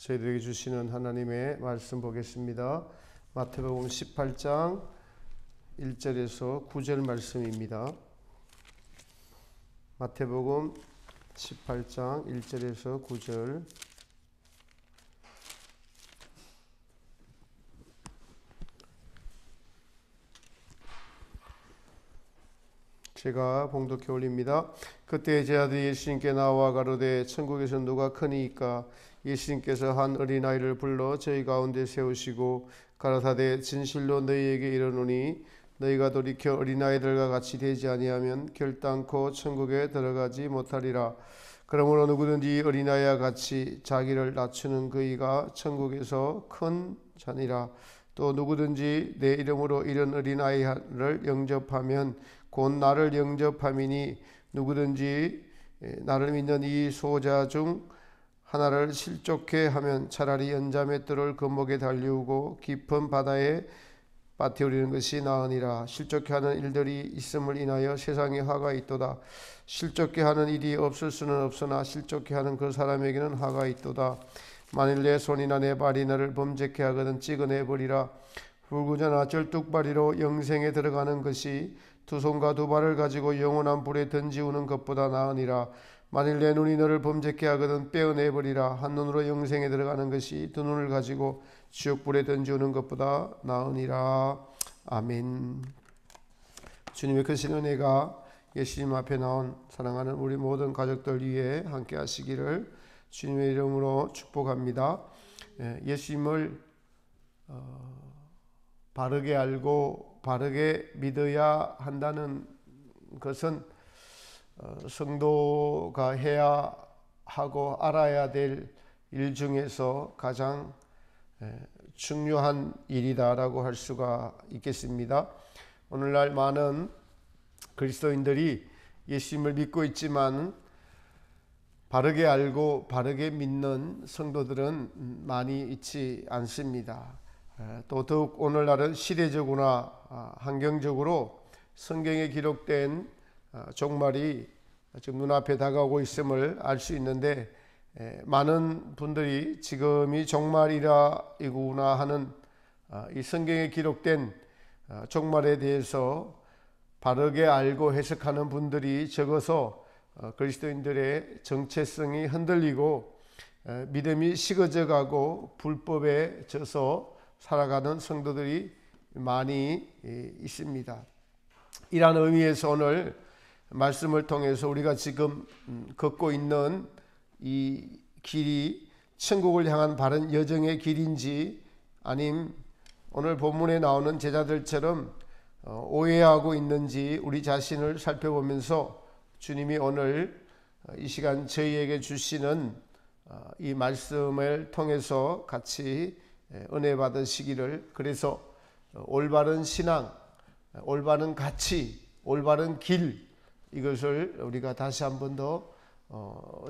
저희들에게 주시는 하나님의 말씀 보겠습니다. 마태복음 18장 1절에서 9절 말씀입니다. 마태복음 18장 1절에서 9절. 제가 봉독해 올립니다. 그때 제자들이 예수님께 나와 가로되 천국에서 누가 크니이까? 예수님께서 한 어린아이를 불러 저희 가운데 세우시고 가라사대 진실로 너희에게 이르노니 너희가 돌이켜 어린아이들과 같이 되지 아니하면 결단코 천국에 들어가지 못하리라. 그러므로 누구든지 어린아이와 같이 자기를 낮추는 그이가 천국에서 큰 자니라. 또 누구든지 내 이름으로 이런 어린아이를 영접하면 곧 나를 영접함이니 누구든지 나를 믿는 이 소자 중 하나를 실족해 하면 차라리 연자의 뜰을 그 목에 달리우고 깊은 바다에 빠뜨리는 것이 나으니라. 실족해 하는 일들이 있음을 인하여 세상에 화가 있도다. 실족해 하는 일이 없을 수는 없으나 실족해 하는 그 사람에게는 화가 있도다. 만일 내 손이나 내 발이 너를 범죄케 하거든 찍어내버리라. 불구자나 절뚝발이로 영생에 들어가는 것이 두 손과 두 발을 가지고 영원한 불에 던지우는 것보다 나으니라. 만일 내 눈이 너를 범죄케 하거든 빼어내버리라. 한 눈으로 영생에 들어가는 것이 두 눈을 가지고 지옥불에 던지우는 것보다 나으니라. 아멘. 주님의 크신 은혜가 예수님 앞에 나온 사랑하는 우리 모든 가족들 위해 함께 하시기를 주님의 이름으로 축복합니다. 예수님을 바르게 알고 바르게 믿어야 한다는 것은 성도가 해야 하고 알아야 될 일 중에서 가장 중요한 일이다라고 할 수가 있겠습니다. 오늘날 많은 그리스도인들이 예수님을 믿고 있지만 바르게 알고 바르게 믿는 성도들은 많이 있지 않습니다. 또 더욱 오늘날은 시대적으로나 환경적으로 성경에 기록된 종말이 지금 눈앞에 다가오고 있음을 알 수 있는데 많은 분들이 지금이 종말이구나 하는 이 성경에 기록된 종말에 대해서 바르게 알고 해석하는 분들이 적어서 그리스도인들의 정체성이 흔들리고 믿음이 식어져 가고 불법에 져서 살아가는 성도들이 많이 있습니다. 이러한 의미에서 오늘 말씀을 통해서 우리가 지금 걷고 있는 이 길이 천국을 향한 바른 여정의 길인지 아님 오늘 본문에 나오는 제자들처럼 오해하고 있는지 우리 자신을 살펴보면서 주님이 오늘 이 시간 저희에게 주시는 이 말씀을 통해서 같이 은혜 받으시기를, 그래서 올바른 신앙, 올바른 가치, 올바른 길, 이것을 우리가 다시 한 번 더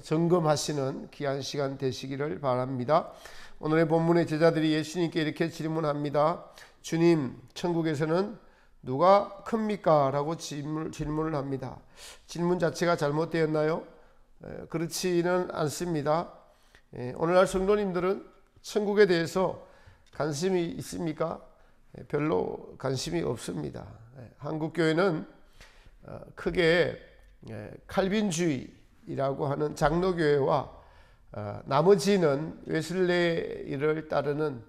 점검하시는 귀한 시간 되시기를 바랍니다. 오늘의 본문의 제자들이 예수님께 이렇게 질문합니다. 주님, 천국에서는 누가 큽니까? 라고 질문을 합니다. 질문 자체가 잘못되었나요? 그렇지는 않습니다. 오늘날 성도님들은 천국에 대해서 관심이 있습니까? 별로 관심이 없습니다. 한국교회는 크게 칼빈주의라고 하는 장로교회와 나머지는 웨슬레이를 따르는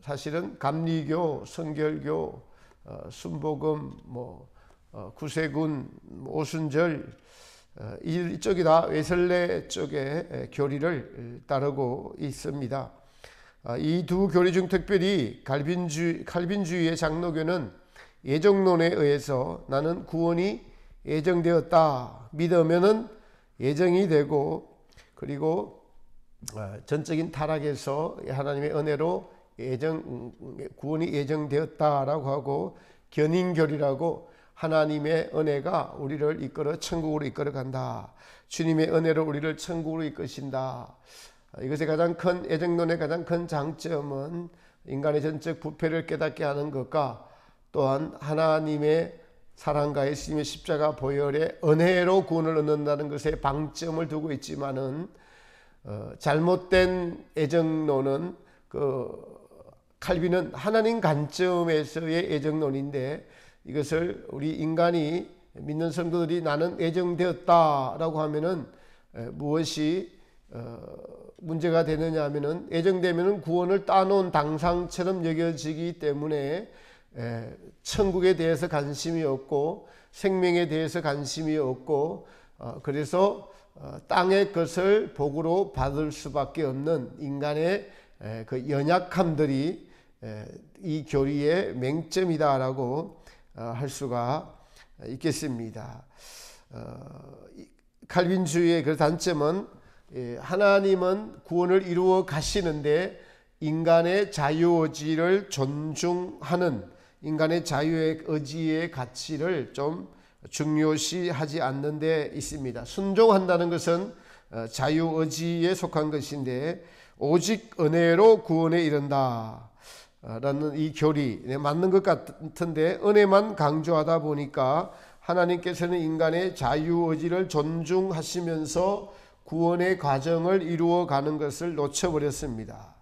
사실은 감리교, 성결교, 순복음, 구세군, 오순절 이쪽이 다 웨슬레 쪽의 교리를 따르고 있습니다. 이 두 교리 중 특별히 칼빈주의의 장로교는 예정론에 의해서 나는 구원이 예정되었다 믿으면은 예정이 되고, 그리고 전적인 타락에서 하나님의 은혜로 구원이 예정되었다라고 하고, 견인교리라고 하나님의 은혜가 우리를 이끌어 천국으로 이끌어 간다, 주님의 은혜로 우리를 천국으로 이끄신다. 이것의 가장 큰 예정론의 가장 큰 장점은 인간의 전적 부패를 깨닫게 하는 것과 또한 하나님의 사랑과 예수님의 십자가 보혈의 은혜로 구원을 얻는다는 것에 방점을 두고 있지만은 잘못된 애정론은 칼빈은 하나님 관점에서의 애정론인데, 이것을 우리 인간이 믿는 성도들이 나는 애정되었다라고 하면은 무엇이 문제가 되느냐 하면은, 애정되면은 구원을 따놓은 당상처럼 여겨지기 때문에 천국에 대해서 관심이 없고 생명에 대해서 관심이 없고, 그래서 땅의 것을 복으로 받을 수밖에 없는 인간의 그 연약함들이 이 교리의 맹점이다라고 할 수가 있겠습니다. 칼빈주의의 그 단점은, 하나님은 구원을 이루어 가시는데 인간의 자유의지를 존중하는, 인간의 자유의 의지의 가치를 좀 중요시하지 않는 데 있습니다. 순종한다는 것은 자유의지에 속한 것인데, 오직 은혜로 구원에 이른다 라는 이 교리 맞는 것 같은데, 은혜만 강조하다 보니까 하나님께서는 인간의 자유의지를 존중하시면서 구원의 과정을 이루어가는 것을 놓쳐버렸습니다.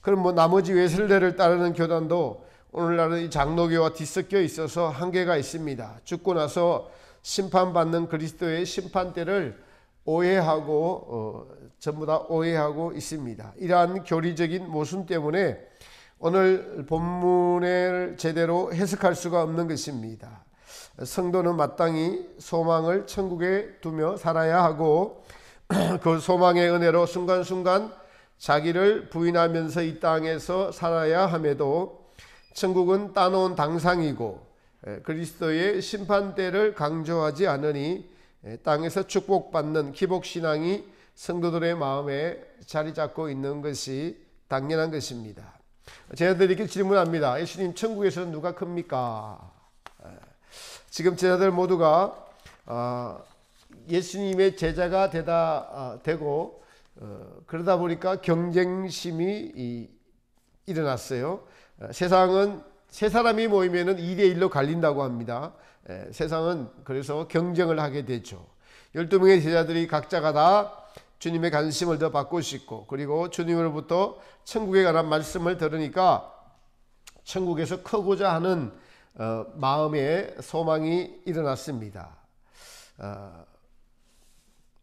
그럼 나머지 웨슬레를 따르는 교단도 오늘날은 이 장로교와 뒤섞여 있어서 한계가 있습니다. 죽고 나서 심판받는 그리스도의 심판대를 오해하고 전부 다 오해하고 있습니다. 이러한 교리적인 모순 때문에 오늘 본문을 제대로 해석할 수가 없는 것입니다. 성도는 마땅히 소망을 천국에 두며 살아야 하고, 그 소망의 은혜로 순간순간 자기를 부인하면서 이 땅에서 살아야 함에도, 천국은 따놓은 당상이고 그리스도의 심판대를 강조하지 않으니 땅에서 축복받는 기복신앙이 성도들의 마음에 자리 잡고 있는 것이 당연한 것입니다. 제자들이 이렇게 질문합니다. 예수님, 천국에서는 누가 큽니까? 지금 제자들 모두가 예수님의 제자가 되고 그러다 보니까 경쟁심이 일어났어요. 세상은 세 사람이 모이면은 2대1로 갈린다고 합니다. 세상은 그래서 경쟁을 하게 되죠. 12명의 제자들이 각자가 다 주님의 관심을 더 받고 싶고, 그리고 주님으로부터 천국에 관한 말씀을 들으니까 천국에서 크고자 하는 마음의 소망이 일어났습니다.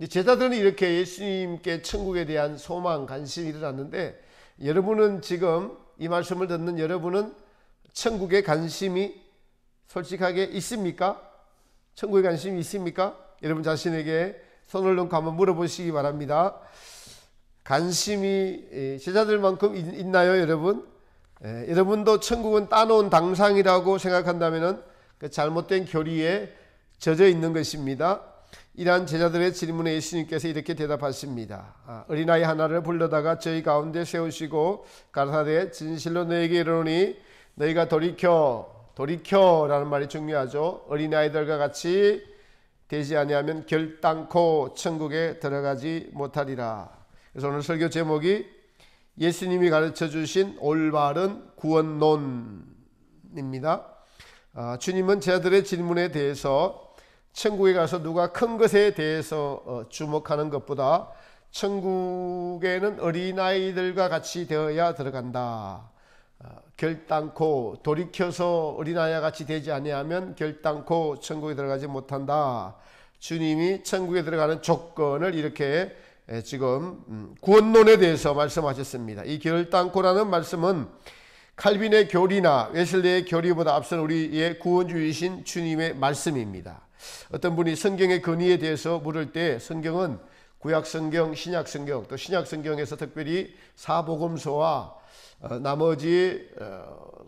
제자들은 이렇게 예수님께 천국에 대한 소망, 관심이 일어났는데, 여러분은 지금 이 말씀을 듣는 여러분은 천국에 관심이 솔직하게 있습니까? 천국에 관심이 있습니까? 여러분 자신에게 손을 놓고 한번 물어보시기 바랍니다. 관심이 제자들만큼 있나요, 여러분? 여러분도 천국은 따놓은 당상이라고 생각한다면 그 잘못된 교리에 젖어 있는 것입니다. 이러한 제자들의 질문에 예수님께서 이렇게 대답하십니다. 어린아이 하나를 불러다가 저희 가운데 세우시고 가라사대 진실로 너에게 이르노니 너희가 돌이켜라는 말이 중요하죠. 어린아이들과 같이 되지 아니하면 결단코 천국에 들어가지 못하리라. 그래서 오늘 설교 제목이 예수님이 가르쳐 주신 올바른 구원론입니다. 주님은 제자들의 질문에 대해서 천국에 가서 누가 큰 것에 대해서 주목하는 것보다 천국에는 어린아이들과 같이 되어야 들어간다. 결단코 돌이켜서 어린아이와 같이 되지 아니하면 결단코 천국에 들어가지 못한다. 주님이 천국에 들어가는 조건을 이렇게 지금 구원론에 대해서 말씀하셨습니다. 이 결단코라는 말씀은 칼빈의 교리나 웨슬레의 교리보다 앞선 우리의 구원주이신 주님의 말씀입니다. 어떤 분이 성경의 근위에 대해서 물을 때, 성경은 구약성경, 신약성경, 또 신약성경에서 특별히 사복음서와 나머지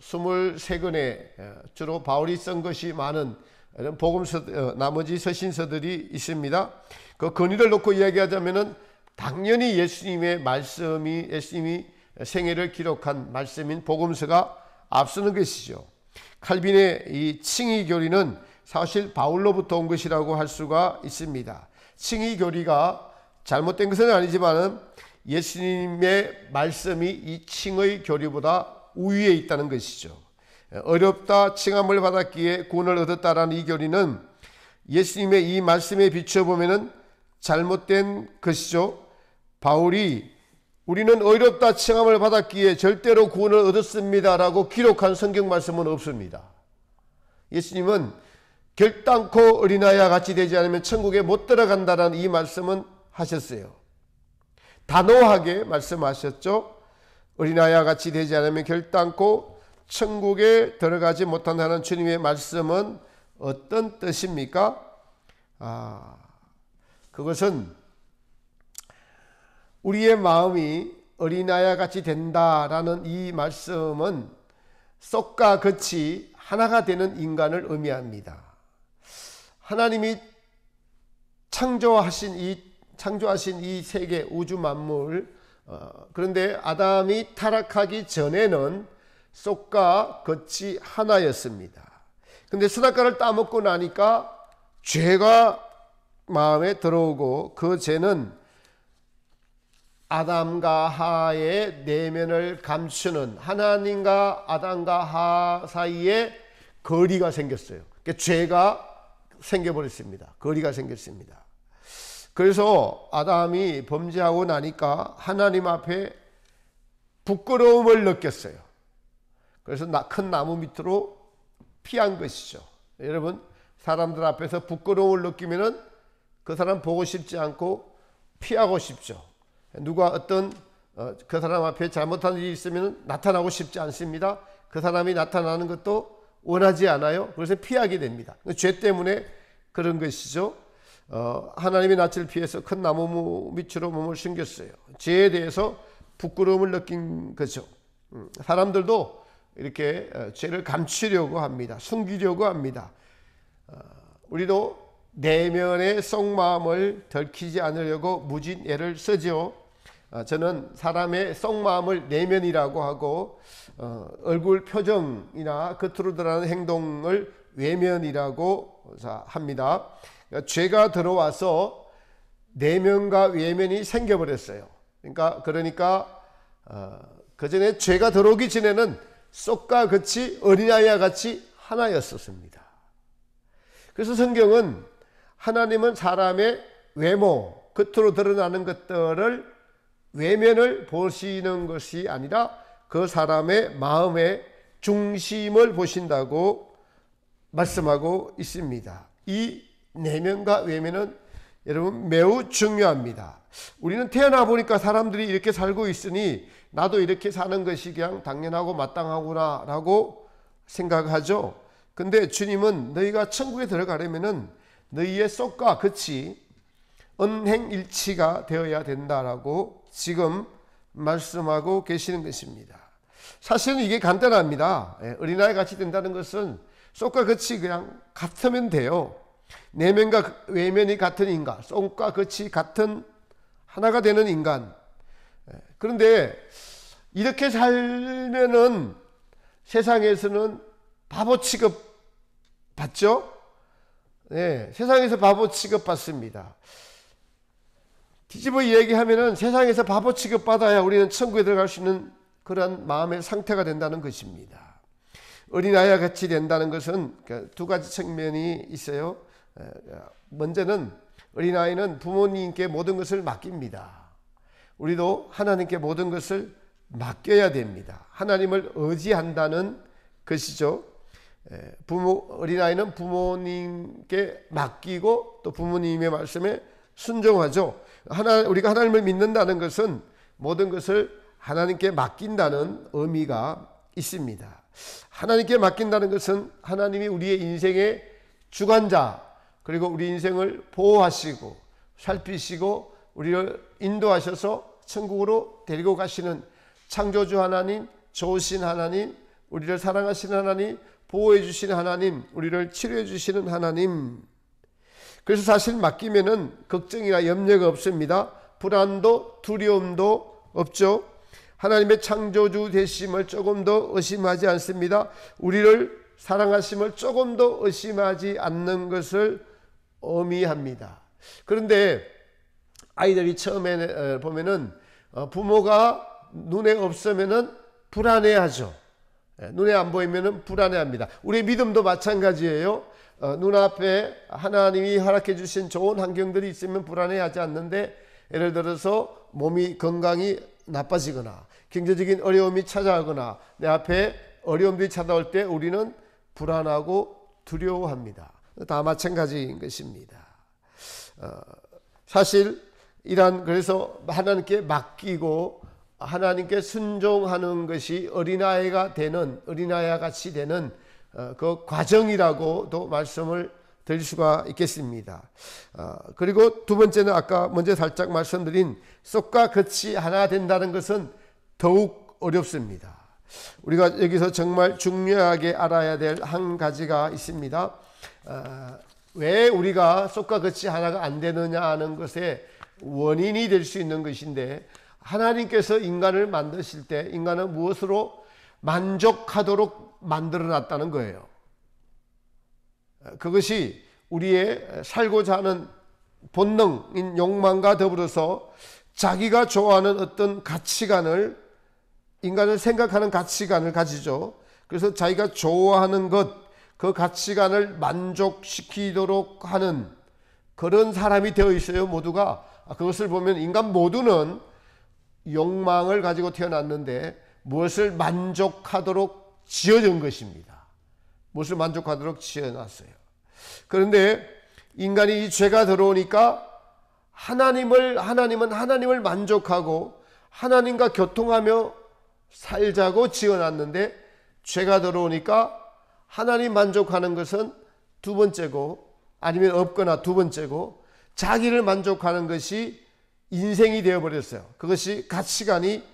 23권의 주로 바울이 쓴 것이 많은 이런 복음서, 나머지 서신서들이 있습니다. 그 근위를 놓고 이야기하자면은 당연히 예수님의 말씀이, 예수님이 생애를 기록한 말씀인 복음서가 앞서는 것이죠. 칼빈의 이 칭의 교리는 사실 바울로부터 온 것이라고 할 수가 있습니다. 칭의 교리가 잘못된 것은 아니지만 예수님의 말씀이 이 칭의 교리보다 우위에 있다는 것이죠. 어렵다 칭함을 받았기에 구원을 얻었다라는 이 교리는 예수님의 이 말씀에 비춰보면 잘못된 것이죠. 바울이 우리는 의롭다 칭함을 받았기에 절대로 구원을 얻었습니다 라고 기록한 성경 말씀은 없습니다. 예수님은 결단코 어린아이와 같이 되지 않으면 천국에 못 들어간다는 이 말씀은 하셨어요. 단호하게 말씀하셨죠. 어린아이와 같이 되지 않으면 결단코 천국에 들어가지 못한다는 주님의 말씀은 어떤 뜻입니까? 그것은 우리의 마음이 어린아이와 같이 된다라는 이 말씀은 쏙과 같이 하나가 되는 인간을 의미합니다. 하나님이 창조하신 이 세계 우주 만물, 그런데 아담이 타락하기 전에는 쏙과 같이 하나였습니다. 그런데 선악과를 따먹고 나니까 죄가 마음에 들어오고 그 죄는 아담과 하의 내면을 감추는, 하나님과 아담과 하 사이에 거리가 생겼어요. 그러니까 죄가 생겨버렸습니다. 거리가 생겼습니다. 그래서 아담이 범죄하고 나니까 하나님 앞에 부끄러움을 느꼈어요. 그래서 큰 나무 밑으로 피한 것이죠. 여러분, 사람들 앞에서 부끄러움을 느끼면은 그 사람 보고 싶지 않고 피하고 싶죠. 누가 어떤 그 사람 앞에 잘못한 일이 있으면 나타나고 싶지 않습니다. 그 사람이 나타나는 것도 원하지 않아요. 그래서 피하게 됩니다. 죄 때문에 그런 것이죠. 하나님의 낯을 피해서 큰 나무 밑으로 몸을 숨겼어요. 죄에 대해서 부끄러움을 느낀 거죠. 사람들도 이렇게 죄를 감추려고 합니다. 숨기려고 합니다. 우리도 내면의 속마음을 들키지 않으려고 무진 애를 쓰죠. 저는 사람의 속마음을 내면이라고 하고 얼굴 표정이나 겉으로 드러나는 행동을 외면이라고 합니다. 죄가 들어와서 내면과 외면이 생겨버렸어요. 그러니까 그 전에 죄가 들어오기 전에는 쏙과 같이 어린아이와 같이 하나였었습니다. 그래서 성경은 하나님은 사람의 외모, 겉으로 드러나는 것들을 외면을 보시는 것이 아니라 그 사람의 마음의 중심을 보신다고 말씀하고 있습니다. 이 내면과 외면은 여러분 매우 중요합니다. 우리는 태어나 보니까 사람들이 이렇게 살고 있으니 나도 이렇게 사는 것이 그냥 당연하고 마땅하구나 라고 생각하죠. 근데 주님은 너희가 천국에 들어가려면은 너희의 쏙과 같이 언행일치가 되어야 된다라고 지금 말씀하고 계시는 것입니다. 사실은 이게 간단합니다. 어린아이 같이 된다는 것은 쏙과 같이 그냥 같으면 돼요. 내면과 외면이 같은 인간, 쏙과 같이 같은 하나가 되는 인간. 그런데 이렇게 살면은 세상에서는 바보 취급 받죠? 네, 세상에서 바보 취급 받습니다. 뒤집어 이야기하면은 세상에서 바보 취급 받아야 우리는 천국에 들어갈 수 있는 그런 마음의 상태가 된다는 것입니다. 어린아이와 같이 된다는 것은 두 가지 측면이 있어요. 먼저는 어린아이는 부모님께 모든 것을 맡깁니다. 우리도 하나님께 모든 것을 맡겨야 됩니다. 하나님을 의지한다는 것이죠. 어린아이는 부모님께 맡기고 또 부모님의 말씀에 순종하죠. 우리가 하나님을 믿는다는 것은 모든 것을 하나님께 맡긴다는 의미가 있습니다. 하나님께 맡긴다는 것은 하나님이 우리의 인생의 주관자, 그리고 우리 인생을 보호하시고 살피시고 우리를 인도하셔서 천국으로 데리고 가시는 창조주 하나님, 좋으신 하나님, 우리를 사랑하시는 하나님, 보호해 주시는 하나님, 우리를 치료해 주시는 하나님. 그래서 사실 맡기면은 걱정이나 염려가 없습니다. 불안도 두려움도 없죠. 하나님의 창조주 되심을 조금 더 의심하지 않습니다. 우리를 사랑하심을 조금 더 의심하지 않는 것을 의미합니다. 그런데 아이들이 처음에 보면은 부모가 눈에 없으면은 불안해하죠. 눈에 안 보이면은 불안해합니다. 우리의 믿음도 마찬가지예요. 눈앞에 하나님이 허락해 주신 좋은 환경들이 있으면 불안해하지 않는데 예를 들어서 몸이 건강이 나빠지거나 경제적인 어려움이 찾아오거나 내 앞에 어려움들이 찾아올 때 우리는 불안하고 두려워합니다. 다 마찬가지인 것입니다. 사실 그래서 하나님께 맡기고 하나님께 순종하는 것이 어린아이가 같이 되는 그 과정이라고도 말씀을 드릴 수가 있겠습니다. 그리고 두 번째는 아까 먼저 살짝 말씀드린 쏙과 겉이 하나 된다는 것은 더욱 어렵습니다. 우리가 여기서 정말 중요하게 알아야 될 한 가지가 있습니다. 왜 우리가 쏙과 겉이 하나가 안 되느냐 하는 것의 원인이 될 수 있는 것인데, 하나님께서 인간을 만드실 때 인간은 무엇으로 만족하도록 만들어 놨다는 거예요. 그것이 우리의 살고자 하는 본능인 욕망과 더불어서 자기가 좋아하는 어떤 가치관을, 인간을 생각하는 가치관을 가지죠. 그래서 자기가 좋아하는 것, 그 가치관을 만족시키도록 하는 그런 사람이 되어 있어요, 모두가. 그것을 보면 인간 모두는 욕망을 가지고 태어났는데 무엇을 만족하도록 지어진 것입니다. 무엇을 만족하도록 지어놨어요. 그런데 인간이 이 죄가 들어오니까 하나님은 하나님을 만족하고 하나님과 교통하며 살자고 지어놨는데, 죄가 들어오니까 하나님 만족하는 것은 두 번째고, 아니면 없거나 두 번째고, 자기를 만족하는 것이 인생이 되어버렸어요. 그것이 가치관이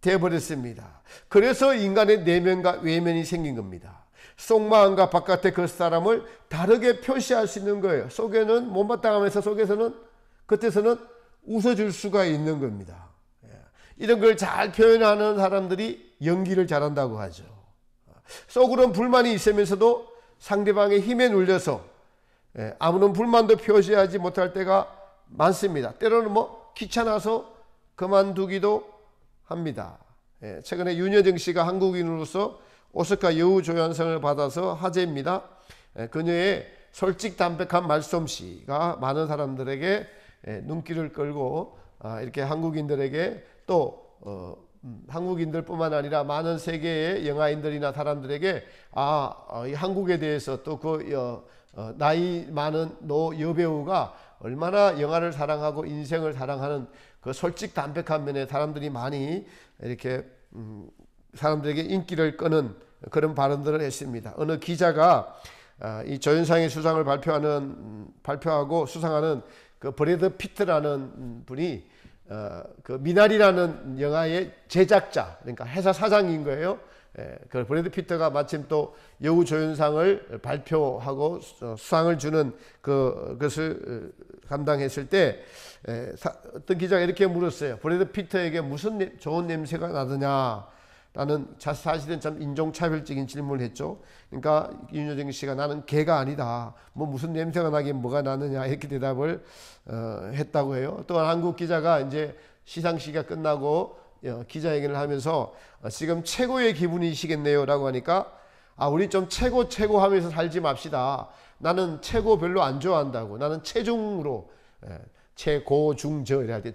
되어버렸습니다. 그래서 인간의 내면과 외면이 생긴 겁니다. 속마음과 바깥의 그 사람을 다르게 표시할 수 있는 거예요. 속에는 못마땅하면서 겉에서는 웃어줄 수가 있는 겁니다. 이런 걸 잘 표현하는 사람들이 연기를 잘한다고 하죠. 속으로는 불만이 있으면서도 상대방의 힘에 눌려서 아무런 불만도 표시하지 못할 때가 많습니다. 때로는 귀찮아서 그만두기도 합니다. 최근에 윤여정 씨가 한국인으로서 오스카 여우조연상을 받아서 화제입니다. 그녀의 솔직담백한 말솜씨가 많은 사람들에게 눈길을 끌고 이렇게 한국인들에게 또 한국인들뿐만 아니라 많은 세계의 영화인들이나 사람들에게 이 한국에 대해서 또 나이 많은 노 여배우가 얼마나 영화를 사랑하고 인생을 사랑하는 그 솔직담백한 면에 사람들이 많이 이렇게 사람들에게 인기를 끄는 그런 발언들을 했습니다. 어느 기자가 이 조연상의 수상을 발표하고 수상하는 그 브래드 피트라는 분이 그 미나리라는 영화의 제작자, 그러니까 회사 사장인 거예요. 그 브래드 피트가 마침 또 여우 조연상을 발표하고 수상을 주는 그것을 감당했을 때 어떤 기자가 이렇게 물었어요. 브래드 피트에게 무슨 좋은 냄새가 나느냐? 라는 사실은 참 인종차별적인 질문을 했죠. 그러니까 윤여정 씨가 나는 개가 아니다. 무슨 냄새가 나긴 뭐가 나느냐 이렇게 대답을 했다고 해요. 또한 한국 기자가 이제 시상식이 끝나고 기자회견을 하면서 지금 최고의 기분이시겠네요 라고 하니까 우리 좀 최고 하면서 살지 맙시다. 나는 최고 별로 안 좋아한다고. 나는 체중으로 최고 중저 이럴 때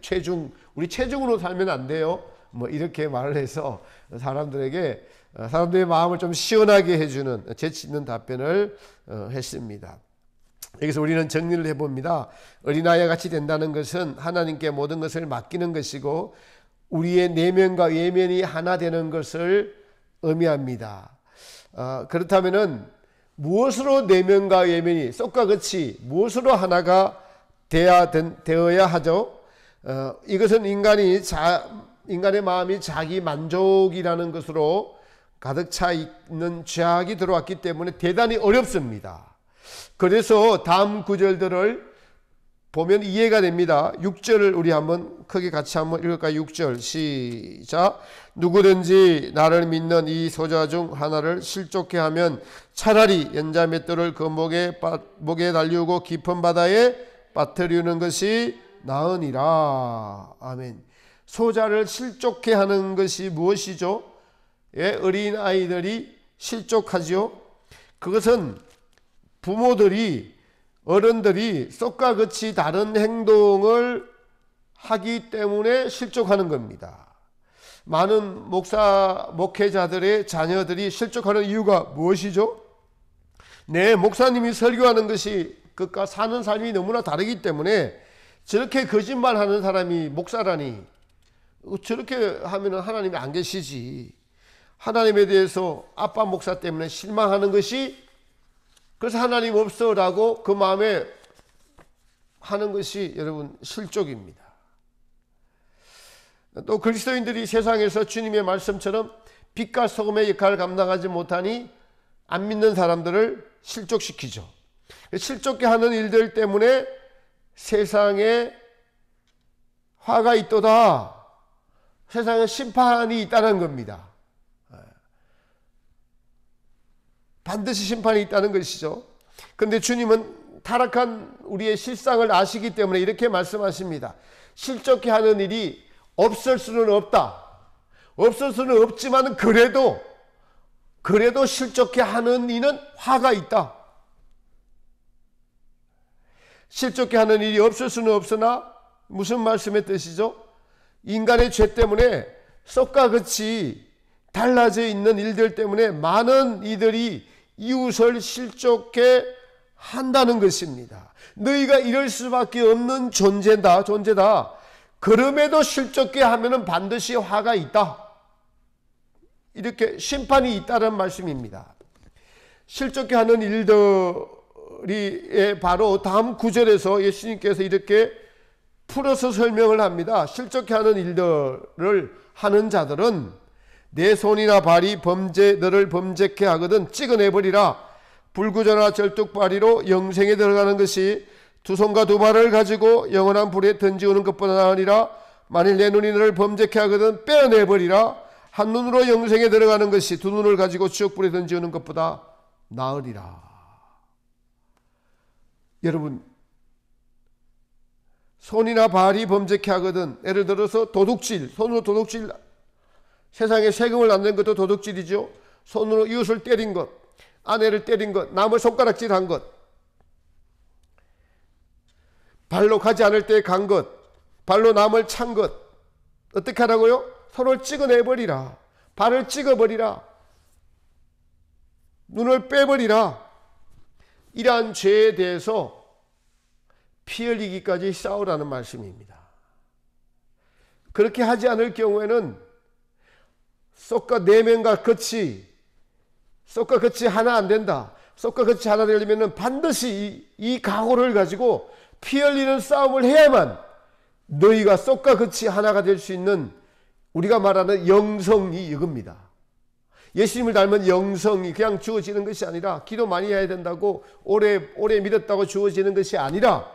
우리 체중으로 살면 안 돼요. 이렇게 말을 해서 사람들의 마음을 좀 시원하게 해주는 재치 있는 답변을 했습니다. 여기서 우리는 정리를 해봅니다. 어린아이와 같이 된다는 것은 하나님께 모든 것을 맡기는 것이고 우리의 내면과 외면이 하나 되는 것을 의미합니다. 그렇다면은 무엇으로 내면과 외면이 쏙과 같이 무엇으로 하나가 되어야 하죠? 이것은 인간의 마음이 자기 만족이라는 것으로 가득 차 있는 죄악이 들어왔기 때문에 대단히 어렵습니다. 그래서 다음 구절들을 보면 이해가 됩니다. 6절을 우리 같이 한번 읽을까요? 6절 시작. 누구든지 나를 믿는 이 소자 중 하나를 실족해 하면 차라리 연자 맷돌을 그 목에 달리우고 깊은 바다에 빠뜨리는 것이 나으니라. 아멘. 소자를 실족해 하는 것이 무엇이죠? 어린 아이들이 실족하지요. 그것은 부모들이 어른들이 쏙과 같이 다른 행동을 하기 때문에 실족하는 겁니다. 많은 목회자들의 자녀들이 실족하는 이유가 무엇이죠? 네, 목사님이 설교하는 것이 그가 사는 삶이 너무나 다르기 때문에 저렇게 거짓말하는 사람이 목사라니, 저렇게 하면 하나님이 안 계시지. 하나님에 대해서 아빠 목사 때문에 실망하는 것이, 그래서 하나님 없어라고 그 마음에 하는 것이 여러분 실족입니다. 또 그리스도인들이 세상에서 주님의 말씀처럼 빛과 소금의 역할을 감당하지 못하니 안 믿는 사람들을 실족시키죠. 실족게 하는 일들 때문에 세상에 화가 있도다. 세상에 심판이 있다는 겁니다. 반드시 심판이 있다는 것이죠. 그런데 주님은 타락한 우리의 실상을 아시기 때문에 이렇게 말씀하십니다. 실족게 하는 일이 없을 수는 없다. 없을 수는 없지만 그래도 실족게 하는 이는 화가 있다. 실족게 하는 일이 없을 수는 없으나 무슨 말씀의 뜻이죠? 인간의 죄 때문에 썩과 같이 달라져 있는 일들 때문에 많은 이들이 이웃을 실족게 한다는 것입니다. 너희가 이럴 수밖에 없는 존재다. 그럼에도 실족게 하면은 반드시 화가 있다. 이렇게 심판이 있다는 말씀입니다. 실족게 하는 일들이 바로 다음 구절에서 예수님께서 이렇게 풀어서 설명을 합니다. 실족게 하는 일들을 하는 자들은 내 손이나 발이 너를 범죄케 하거든 찍어내버리라. 불구저나 절뚝발이로 영생에 들어가는 것이 두 손과 두 발을 가지고 영원한 불에 던지우는 것보다 나으니라. 만일 내 눈이 너를 범죄케 하거든 빼어내버리라. 한 눈으로 영생에 들어가는 것이 두 눈을 가지고 지옥불에 던지우는 것보다 나으리라. 여러분, 손이나 발이 범죄케 하거든, 예를 들어서 손으로 도둑질, 세상에 세금을 안 낸 것도 도둑질이죠. 손으로 이웃을 때린 것, 아내를 때린 것, 남을 손가락질한 것, 발로 가지 않을 때 간 것, 발로 남을 찬 것, 어떻게 하라고요? 손을 찍어내버리라. 발을 찍어버리라. 눈을 빼버리라. 이러한 죄에 대해서 피 흘리기까지 싸우라는 말씀입니다. 그렇게 하지 않을 경우에는 썩과 내면과 끝이 하나 안 된다. 썩과 끝이 하나 되려면 반드시 이 각오를 가지고 피 흘리는 싸움을 해야만 너희가 썩과 끝이 하나가 될 수 있는, 우리가 말하는 영성이 이겁니다. 예수님을 닮은 영성이 그냥 주어지는 것이 아니라, 기도 많이 해야 된다고 오래 믿었다고 주어지는 것이 아니라,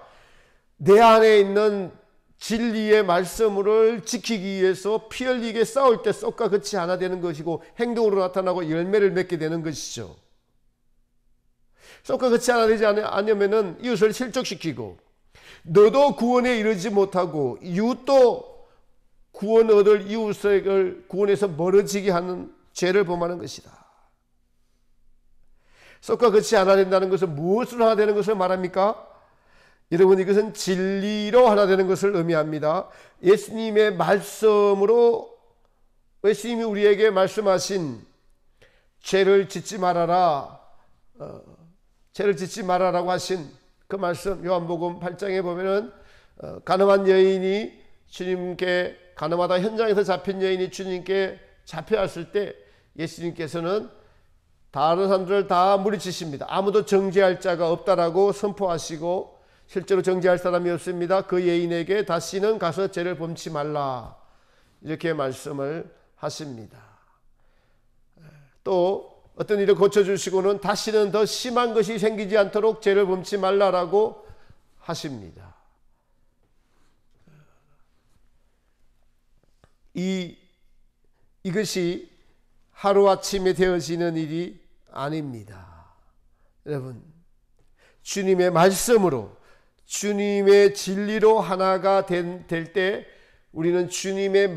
내 안에 있는 진리의 말씀을 지키기 위해서 피 흘리게 싸울 때 썩과 끝이 하나 되는 것이고 행동으로 나타나고 열매를 맺게 되는 것이죠. 썩과 끝이 하나 되지 않으면 이웃을 실족시키고, 너도 구원에 이르지 못하고 이웃도 구원 얻을 이웃을 구원에서 멀어지게 하는 죄를 범하는 것이다. 썩과 끝이 하나 된다는 것은 무엇으로 하나 되는 것을 말합니까? 여러분, 이것은 진리로 하나 되는 것을 의미합니다. 예수님의 말씀으로, 예수님이 우리에게 말씀하신 죄를 짓지 말아라, 죄를 짓지 말아라고 하신 그 말씀, 요한복음 8장에 보면은 가늠한 여인이 주님께, 가늠하다 현장에서 잡힌 여인이 주님께 잡혀왔을 때 예수님께서는 다른 사람들을 다 물리치십니다. 아무도 정죄할 자가 없다라고 선포하시고, 실제로 정죄할 사람이 없습니다. 그 여인에게 다시는 가서 죄를 범치 말라, 이렇게 말씀을 하십니다. 또 어떤 일을 고쳐주시고는 다시는 더 심한 것이 생기지 않도록 죄를 범치 말라라고 하십니다. 이것이 하루아침에 되어지는 일이 아닙니다. 여러분, 주님의 말씀으로, 주님의 진리로 하나가 될 때 우리는 주님의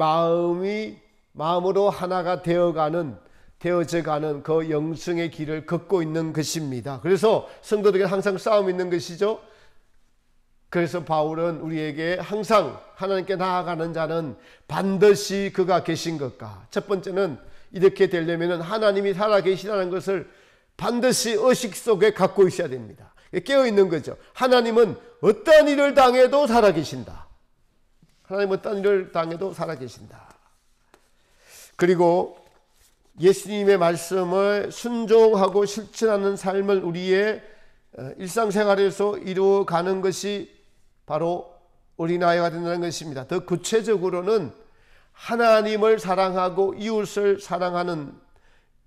마음으로 하나가 되어져가는 그 영성의 길을 걷고 있는 것입니다. 그래서 성도들에게 항상 싸움이 있는 것이죠. 그래서 바울은 우리에게 항상 하나님께 나아가는 자는 반드시 그가 계신 것과, 첫 번째는 이렇게 되려면 하나님이 살아계시다는 것을 반드시 의식 속에 갖고 있어야 됩니다. 깨어있는 거죠. 하나님은 어떠한 일을 당해도 살아계신다. 하나님은 어떤 일을 당해도 살아계신다. 그리고 예수님의 말씀을 순종하고 실천하는 삶을 우리의 일상생활에서 이루어가는 것이 바로 어린아이가 된다는 것입니다. 더 구체적으로는 하나님을 사랑하고 이웃을 사랑하는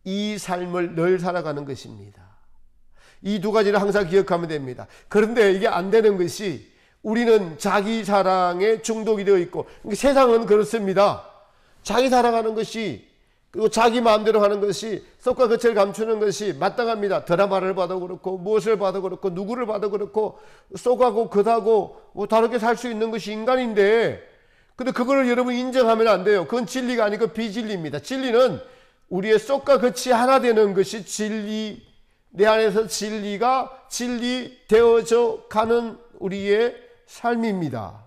이 삶을 늘 살아가는 것입니다. 이 두 가지를 항상 기억하면 됩니다. 그런데 이게 안 되는 것이, 우리는 자기 사랑에 중독이 되어 있고, 세상은 그렇습니다. 자기 사랑하는 것이, 그리고 자기 마음대로 하는 것이, 썩과 겉을 감추는 것이 마땅합니다. 드라마를 봐도 그렇고, 무엇을 봐도 그렇고, 누구를 봐도 그렇고, 썩하고 겉하고 뭐 다르게 살 수 있는 것이 인간인데, 근데 그거를 여러분 인정하면 안 돼요. 그건 진리가 아니고 비진리입니다. 진리는 우리의 썩과 겉이 하나 되는 것이 진리, 내 안에서 진리가 진리되어져 가는 우리의 삶입니다.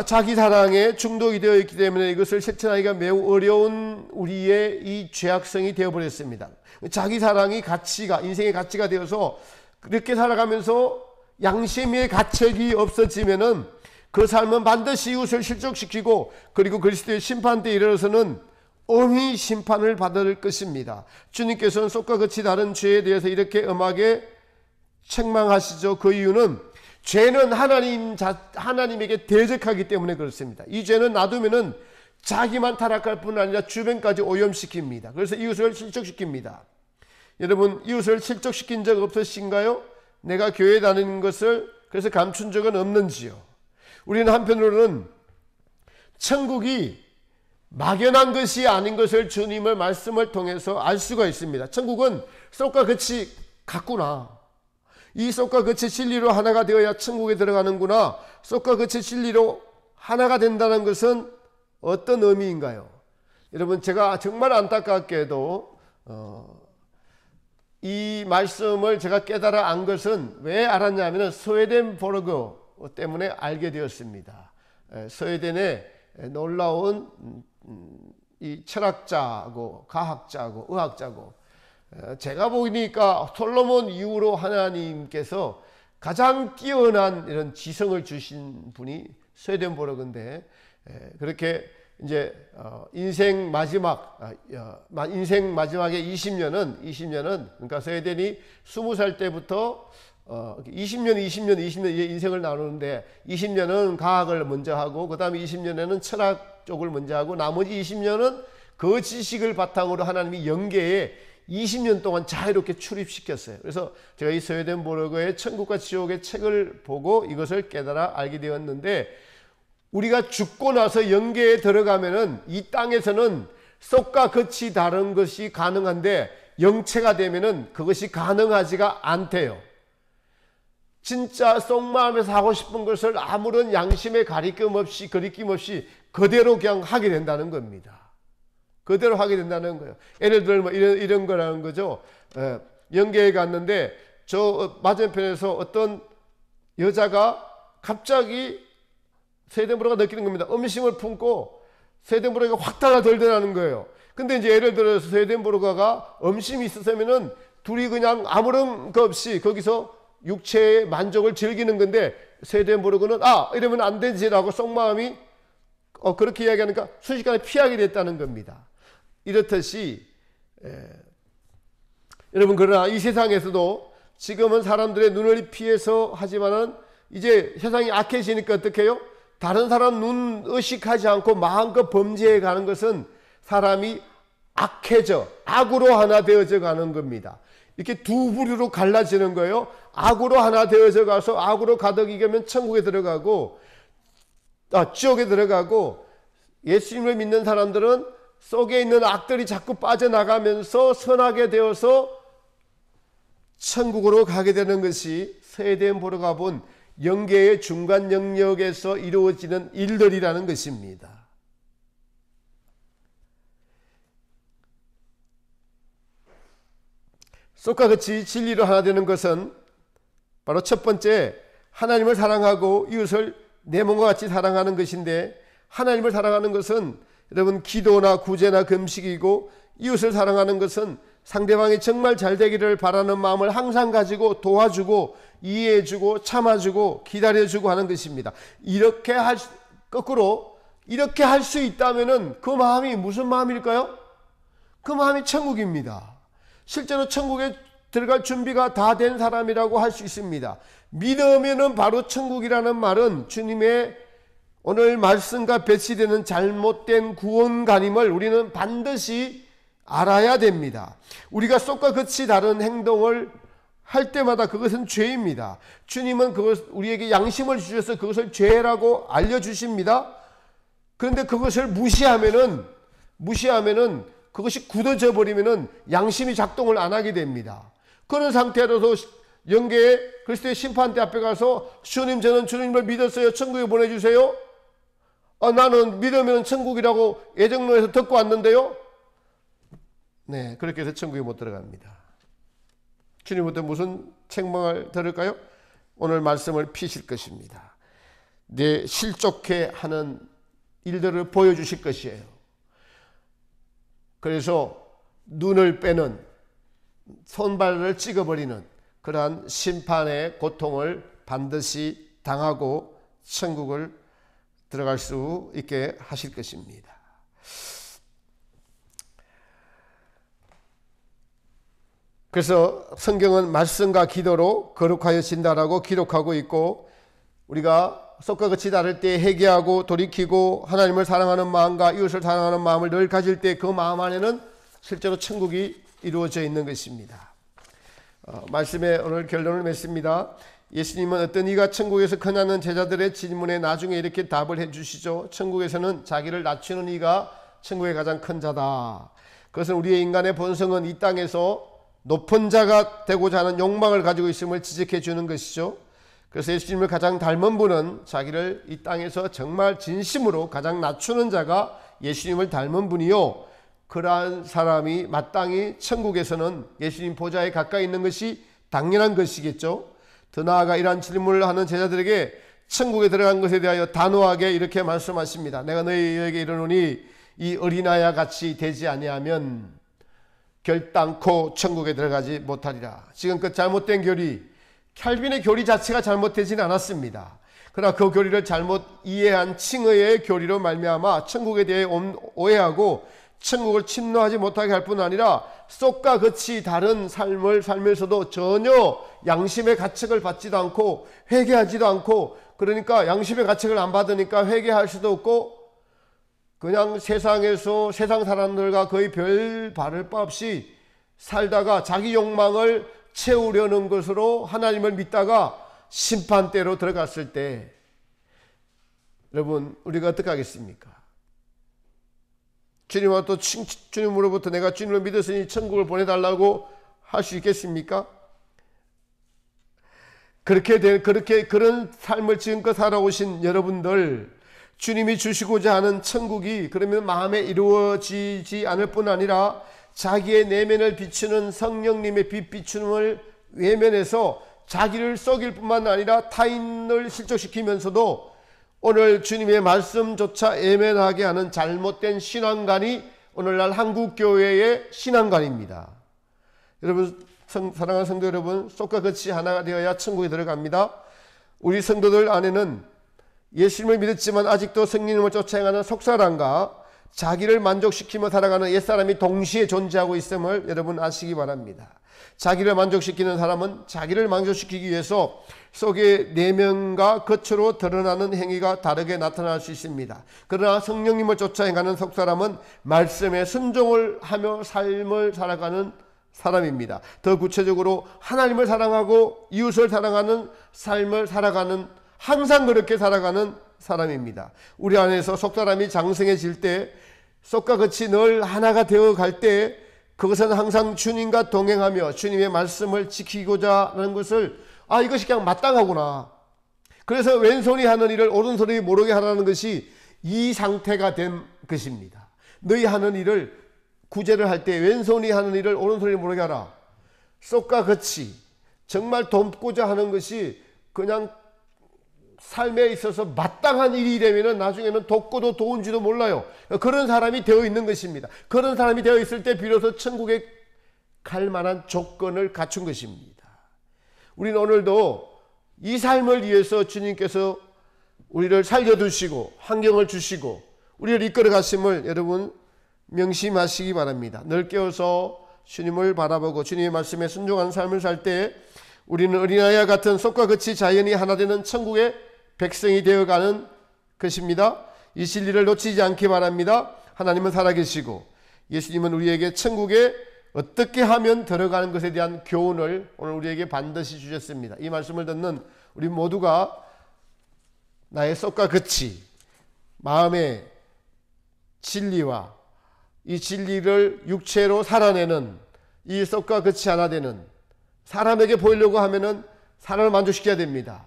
자기 사랑에 중독이 되어 있기 때문에 이것을 실천하기가 매우 어려운 우리의 이 죄악성이 되어버렸습니다. 자기 사랑이 가치가, 인생의 가치가 되어서 그렇게 살아가면서 양심의 가책이 없어지면은 그 삶은 반드시 이웃을 실족시키고, 그리고 그리스도의 심판대에 이르러서는 엄히 심판을 받을 것입니다. 주님께서는 썩과 겉이 다른 죄에 대해서 이렇게 엄하게 책망하시죠. 그 이유는 죄는 하나님에게 대적하기 때문에 그렇습니다. 이 죄는 놔두면은 자기만 타락할 뿐 아니라 주변까지 오염시킵니다. 그래서 이웃을 실족시킵니다. 여러분, 이웃을 실족시킨 적 없으신가요? 내가 교회 다니는 것을 그래서 감춘 적은 없는지요? 우리는 한편으로는 천국이 막연한 것이 아닌 것을 주님의 말씀을 통해서 알 수가 있습니다. 천국은 썩과 겉이 같구나. 이 썩과 겉이 진리로 하나가 되어야 천국에 들어가는구나. 썩과 겉이 진리로 하나가 된다는 것은 어떤 의미인가요? 여러분, 제가 정말 안타깝게도 이 말씀을 제가 깨달아 안 것은 왜 알았냐면 스웨덴보르그 때문에 알게 되었습니다. 스웨덴의 놀라운 이 철학자고 가학자고 의학자고, 제가 보니까 솔로몬 이후로 하나님께서 가장 뛰어난 이런 지성을 주신 분이 스웨덴보르그인데, 그렇게 이제 인생 마지막에 20년은 그러니까 스웨덴이 20살 때부터 20년 인생을 나누는데, 20년은 과학을 먼저 하고, 그 다음에 20년에는 철학 쪽을 먼저 하고, 나머지 20년은 그 지식을 바탕으로 하나님이 영계에 20년 동안 자유롭게 출입시켰어요. 그래서 제가 이 스웨덴보르그의 천국과 지옥의 책을 보고 이것을 깨달아 알게 되었는데, 우리가 죽고 나서 영계에 들어가면은 이 땅에서는 썩과 겉이 다른 것이 가능한데, 영체가 되면은 그것이 가능하지가 않대요. 진짜 속마음에서 하고 싶은 것을 아무런 양심의 가리낌 없이 그대로 그냥 하게 된다는 겁니다. 그대로 하게 된다는 거예요. 예를 들어 뭐 이런 거라는 거죠. 영계에 갔는데 저 맞은편에서 어떤 여자가 갑자기 스웨덴보르가 느끼는 겁니다. 음심을 품고 스웨덴보르가 확 달라들더라는 거예요. 근데 이제 예를 들어서 스웨덴보르가 음심이 있었으면은 둘이 그냥 아무런 것 없이 거기서 육체의 만족을 즐기는 건데, 스웨덴보르그는 이러면 안 되지라고 속마음이 그렇게 이야기하니까 순식간에 피하게 됐다는 겁니다. 이렇듯이 여러분, 그러나 이 세상에서도 지금은 사람들의 눈을 피해서 하지만은 이제 세상이 악해지니까 어떻게 해요? 다른 사람 눈 의식하지 않고 마음껏 범죄해 가는 것은 사람이 악해져, 악으로 하나 되어져 가는 겁니다. 이렇게 두 부류로 갈라지는 거예요. 악으로 하나 되어져 가서 악으로 가득 익으면 천국에 들어가고, 지옥에 들어가고, 예수님을 믿는 사람들은 속에 있는 악들이 자꾸 빠져나가면서 선하게 되어서 천국으로 가게 되는 것이 스웨덴보르가 본 영계의 중간 영역에서 이루어지는 일들이라는 것입니다. 썩과 같이 진리로 하나 되는 것은 바로 첫 번째, 하나님을 사랑하고 이웃을 내 몸과 같이 사랑하는 것인데, 하나님을 사랑하는 것은 여러분 기도나 구제나 금식이고, 이웃을 사랑하는 것은 상대방이 정말 잘 되기를 바라는 마음을 항상 가지고 도와주고 이해해주고 참아주고 기다려주고 하는 것입니다. 거꾸로 이렇게 할 수 있다면은 그 마음이 무슨 마음일까요? 그 마음이 천국입니다. 실제로 천국에 들어갈 준비가 다 된 사람이라고 할 수 있습니다. 믿으면은 바로 천국이라는 말은 주님의 오늘 말씀과 배치되는 잘못된 구원관임을 우리는 반드시 알아야 됩니다. 우리가 쏙과 끝이 다른 행동을 할 때마다 그것은 죄입니다. 주님은 우리에게 양심을 주셔서 그것을 죄라고 알려주십니다. 그런데 그것을 무시하면은 그것이 굳어져 버리면은 양심이 작동을 안 하게 됩니다. 그런 상태로서 영계의 그리스도의 심판대 앞에 가서 주님, 저는 주님을 믿었어요. 천국에 보내주세요. 나는 믿으면 천국이라고 예정론에서 듣고 왔는데요. 네, 그렇게 해서 천국에 못 들어갑니다. 주님부터 무슨 책망을 들을까요? 오늘 말씀을 피실 것입니다. 내 실족해 하는 일들을 보여주실 것이에요. 그래서 눈을 빼는, 손발을 찍어버리는 그러한 심판의 고통을 반드시 당하고 천국을 들어갈 수 있게 하실 것입니다. 그래서 성경은 말씀과 기도로 거룩하여진다라고 기록하고 있고, 우리가 쏙과 끝이 다를 때 회개하고 돌이키고 하나님을 사랑하는 마음과 이웃을 사랑하는 마음을 늘 가질 때 그 마음 안에는 실제로 천국이 이루어져 있는 것입니다. 말씀의 오늘 결론을 맺습니다. 예수님은 어떤 이가 천국에서 크냐는 제자들의 질문에 나중에 이렇게 답을 해주시죠. 천국에서는 자기를 낮추는 이가 천국의 가장 큰 자다. 그것은 우리의 인간의 본성은 이 땅에서 높은 자가 되고자 하는 욕망을 가지고 있음을 지적해 주는 것이죠. 그래서 예수님을 가장 닮은 분은 자기를 이 땅에서 정말 진심으로 가장 낮추는 자가 예수님을 닮은 분이요, 그러한 사람이 마땅히 천국에서는 예수님 보좌에 가까이 있는 것이 당연한 것이겠죠. 더 나아가 이러한 질문을 하는 제자들에게 천국에 들어간 것에 대하여 단호하게 이렇게 말씀하십니다. 내가 너희에게 이르노니 이 어린아이와 같이 되지 아니하면 결단코 천국에 들어가지 못하리라. 지금껏 잘못된 교리, 칼빈의 교리 자체가 잘못되지는 않았습니다. 그러나 그 교리를 잘못 이해한 칭의의 교리로 말미암아 천국에 대해 오해하고 천국을 침노하지 못하게 할 뿐 아니라 쏙과 끝이 다른 삶을 살면서도 전혀 양심의 가책을 받지도 않고 회개하지도 않고, 그러니까 양심의 가책을 안 받으니까 회개할 수도 없고 그냥 세상에서 세상 사람들과 거의 별 바를 바 없이 살다가 자기 욕망을 채우려는 것으로 하나님을 믿다가 심판대로 들어갔을 때 여러분 우리가 어떻게 하겠습니까? 주님으로부터 내가 주님을 믿었으니 천국을 보내달라고 할 수 있겠습니까? 그런 삶을 지금껏 살아오신 여러분들, 주님이 주시고자 하는 천국이 그러면 마음에 이루어지지 않을 뿐 아니라 자기의 내면을 비추는 성령님의 빛 비춤을 외면해서 자기를 썩일 뿐만 아니라 타인을 실족시키면서도 오늘 주님의 말씀조차 외면하게 하는 잘못된 신앙관이 오늘날 한국교회의 신앙관입니다. 여러분, 사랑하는 성도 여러분, 쏙과 끝이 하나가 되어야 천국에 들어갑니다. 우리 성도들 안에는 예수님을 믿었지만 아직도 성령님을 쫓아가는 속사람과 자기를 만족시키며 살아가는 옛사람이 동시에 존재하고 있음을 여러분 아시기 바랍니다. 자기를 만족시키는 사람은 자기를 만족시키기 위해서 속의 내면과 겉으로 드러나는 행위가 다르게 나타날 수 있습니다. 그러나 성령님을 쫓아 행하는 속사람은 말씀에 순종을 하며 삶을 살아가는 사람입니다. 더 구체적으로 하나님을 사랑하고 이웃을 사랑하는 삶을 살아가는, 항상 그렇게 살아가는 사람입니다. 우리 안에서 속사람이 장성해질 때, 쏙과 끝이 늘 하나가 되어 갈 때, 그것은 항상 주님과 동행하며 주님의 말씀을 지키고자 하는 것을, 이것이 그냥 마땅하구나. 그래서 왼손이 하는 일을 오른손이 모르게 하라는 것이 이 상태가 된 것입니다. 너희 하는 일을, 구제를 할 때 왼손이 하는 일을 오른손이 모르게 하라. 쏙과 끝이 정말 돕고자 하는 것이 그냥 삶에 있어서 마땅한 일이 되면은 나중에는 돕고도 도운지도 몰라요. 그런 사람이 되어 있는 것입니다. 그런 사람이 되어 있을 때 비로소 천국에 갈 만한 조건을 갖춘 것입니다. 우리는 오늘도 이 삶을 위해서 주님께서 우리를 살려두시고 환경을 주시고 우리를 이끌어 가심을 여러분 명심하시기 바랍니다. 늘 깨어서 주님을 바라보고 주님의 말씀에 순종하는 삶을 살 때 우리는 어린아이와 같은 속과 같이 자연이 하나 되는 천국의 백성이 되어가는 것입니다. 이 진리를 놓치지 않기 바랍니다. 하나님은 살아계시고 예수님은 우리에게 천국에 어떻게 하면 들어가는 것에 대한 교훈을 오늘 우리에게 반드시 주셨습니다. 이 말씀을 듣는 우리 모두가 나의 속과 같이 마음의 진리와 이 진리를 육체로 살아내는 이 속과 같이 하나 되는 사람에게 보이려고 하면은 사람을 만족시켜야 됩니다.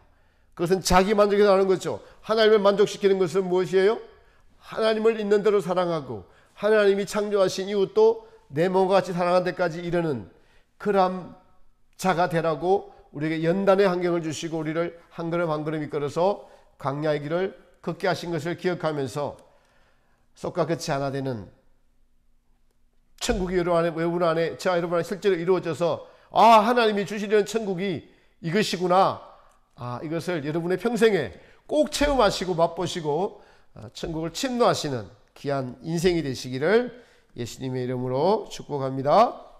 그것은 자기 만족이 나오는 거죠. 하나님을 만족시키는 것은 무엇이에요? 하나님을 있는 대로 사랑하고 하나님이 창조하신 이웃도 내 몸과 같이 사랑하는 데까지 이르는 그런 자가 되라고 우리에게 연단의 환경을 주시고 우리를 한 걸음 한 걸음 이끌어서 광야의 길을 걷게 하신 것을 기억하면서 속과 같이 하나 되는 천국이 여러분 안에 저와 여러분 안에 실제로 이루어져서 하나님이 주시려는 천국이 이것이구나. 이것을 여러분의 평생에 꼭 체험하시고 맛보시고 천국을 침노하시는 귀한 인생이 되시기를 예수님의 이름으로 축복합니다.